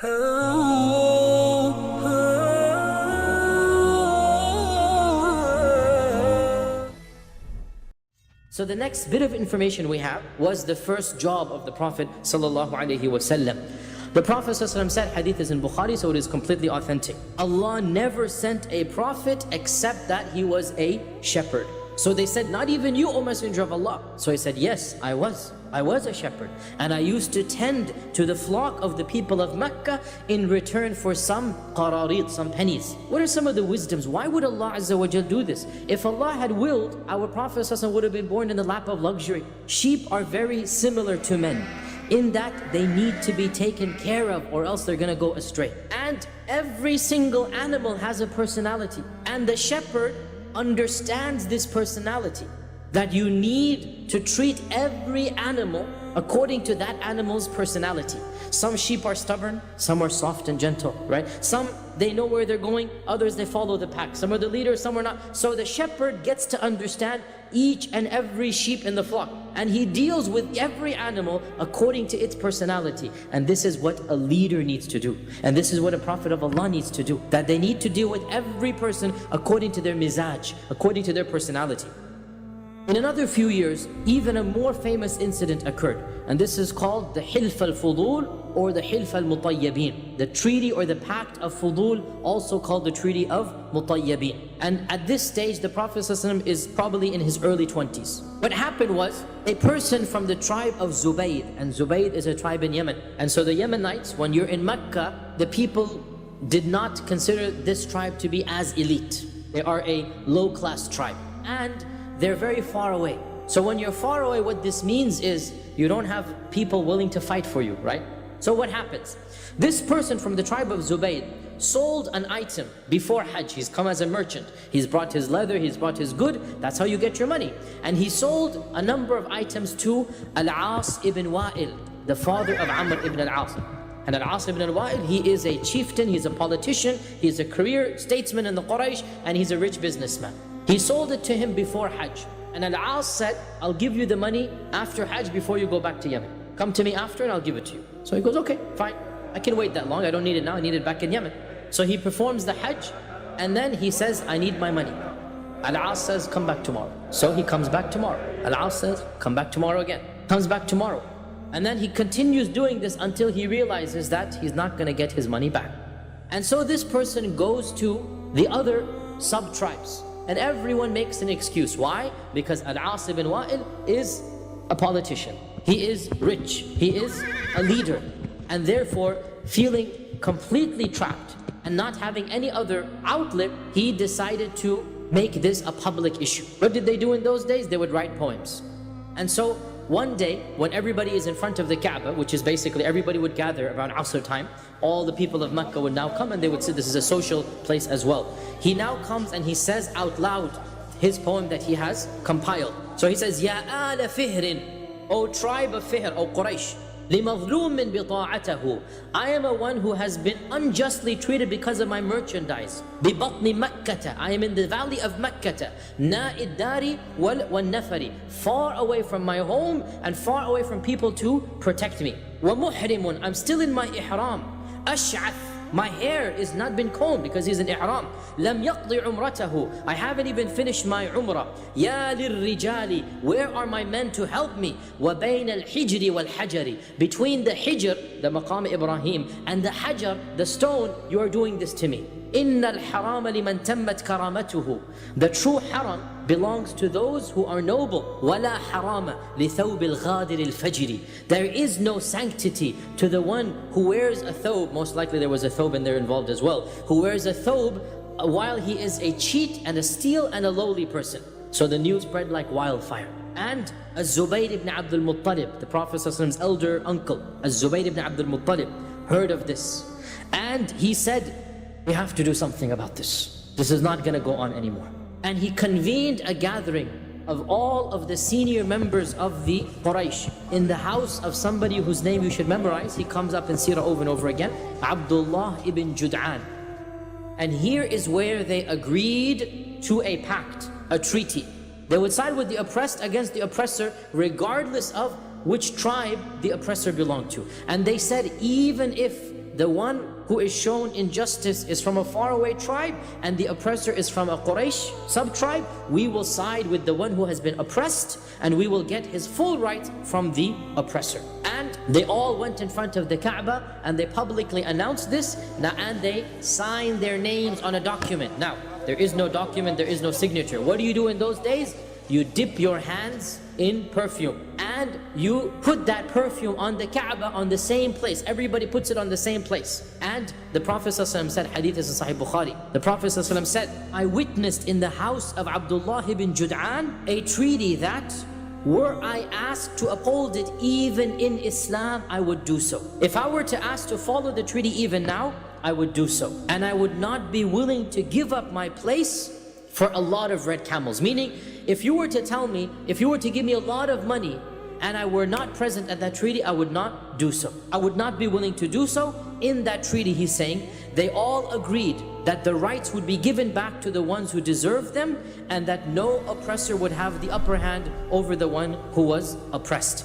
So the next bit of information we have was the first job of the Prophet ﷺ. The Prophet ﷺ said, hadith is in Bukhari, so it is completely authentic. Allah never sent a prophet except that he was a shepherd. So they said, not even you, O Messenger of Allah. So he said, yes, I was a shepherd. And I used to tend to the flock of the people of Mecca in return for some qararit, some pennies. What are some of the wisdoms? Why would Allah Azza wa Jal do this? If Allah had willed, our Prophet ﷺ would have been born in the lap of luxury. Sheep are very similar to men, in that they need to be taken care of or else they're gonna go astray. And every single animal has a personality. And the shepherd understands this personality, that you need to treat every animal according to that animal's personality. Some sheep are stubborn, some are soft and gentle, right? Some, they know where they're going, others they follow the pack. Some are the leaders, some are not. So the shepherd gets to understand each and every sheep in the flock, and he deals with every animal according to its personality. And this is what a leader needs to do, and this is what a prophet of Allah needs to do, that they need to deal with every person according to their mizaj, according to their personality. In another few years, even a more famous incident occurred, and this is called the Hilf al-Fudul or the Hilf al-Mutayyabin, the treaty or the pact of Fudul, also called the treaty of Mutayyabin. And at this stage, the Prophet ﷺ is probably in his early 20s. What happened was, a person from the tribe of Zubayd, and Zubayd is a tribe in Yemen. And so the Yemenites, when you're in Mecca, the people did not consider this tribe to be as elite. They are a low-class tribe, and they're very far away. So when you're far away, what this means is you don't have people willing to fight for you, right? So what happens? This person from the tribe of Zubayd sold an item before Hajj. He's come as a merchant. He's brought his leather, he's brought his good. That's how you get your money. And he sold a number of items to Al-As ibn Wa'il, the father of Amr ibn al-As. And Al-As ibn al-Wa'il, he is a chieftain, he's a politician, he's a career statesman in the Quraysh, and he's a rich businessman. He sold it to him before Hajj. And Al-As said, I'll give you the money after Hajj before you go back to Yemen. Come to me after and I'll give it to you. So he goes, okay, fine. I can wait that long. I don't need it now. I need it back in Yemen. So he performs the Hajj, and then he says, I need my money. Al-As says, come back tomorrow. So he comes back tomorrow. Al-As says, come back tomorrow again. Comes back tomorrow. And then he continues doing this until he realizes that he's not going to get his money back. And so this person goes to the other sub-tribes. And everyone makes an excuse. Why? Because Al-As ibn Wa'il is a politician. He is rich. He is a leader. And therefore, feeling completely trapped and not having any other outlet, he decided to make this a public issue. What did they do in those days? They would write poems. And so, one day, when everybody is in front of the Kaaba, which is basically everybody would gather around Asr time, all the people of Mecca would now come and they would say this is a social place as well. He now comes and he says out loud his poem that he has compiled. So he says, Ya ala Fihrin, O tribe of Fihr, O Quraysh, لِمَظْلُومٍ بِطَاعَتَهُ, I am a one who has been unjustly treated because of my merchandise. بِبَطْنِ مَكَّةَ, I am in the valley of Makkah. نَاءِ الدَّارِ وَالنَّفَرِ, far away from my home and far away from people to protect me. وَمُحْرِمٌ, I'm still in my ihram. أَشْعَث, my hair is not been combed because he's in ihram. لَمْ يَقْضِ عُمْرَتَهُ, I haven't even finished my umrah. يَا لِلرِّجَالِ, where are my men to help me? وَبَيْنَ الْحِجْرِ وَالْحَجَرِ, between the hijr, the maqam Ibrahim, and the hajar, the stone, you are doing this to me. إِنَّ الْحَرَامَ لِمَنْ تَمَّتْ كَرَامَتُهُ, the true haram belongs to those who are noble. وَلَا حَرَامَ لِثَوْبِ الْغَادِرِ الْفَجْرِ, there is no sanctity to the one who wears a thobe, most likely there was a thobe in there involved as well, who wears a thobe while he is a cheat and a steal and a lowly person. So the news spread like wildfire. And Az-Zubayr ibn Abdul Muttalib, the Prophet's elder uncle, Az-Zubayr ibn Abdul Muttalib, heard of this. And he said, we have to do something about this. This is not going to go on anymore. And he convened a gathering of all of the senior members of the Quraysh in the house of somebody whose name you should memorize. He comes up in Sirah over and over again, Abdullah ibn Jud'an. And here is where they agreed to a pact, a treaty. They would side with the oppressed against the oppressor, regardless of which tribe the oppressor belonged to. And they said, even if the one who is shown injustice is from a faraway tribe and the oppressor is from a Quraysh sub-tribe, we will side with the one who has been oppressed and we will get his full right from the oppressor. And they all went in front of the Kaaba and they publicly announced this, and they signed their names on a document. Now, there is no document, there is no signature. What do you do in those days? You dip your hands in perfume and you put that perfume on the Kaaba on the same place. Everybody puts it on the same place. And the Prophet ﷺ said, hadith is in Sahih Bukhari, the Prophet ﷺ said, I witnessed in the house of Abdullah ibn Jud'an a treaty that, were I asked to uphold it even in Islam, I would do so. If I were to ask to follow the treaty even now, I would do so. And I would not be willing to give up my place for a lot of red camels. Meaning, if you were to tell me, if you were to give me a lot of money and I were not present at that treaty, I would not do so. I would not be willing to do so. In that treaty, he's saying, they all agreed that the rights would be given back to the ones who deserved them and that no oppressor would have the upper hand over the one who was oppressed.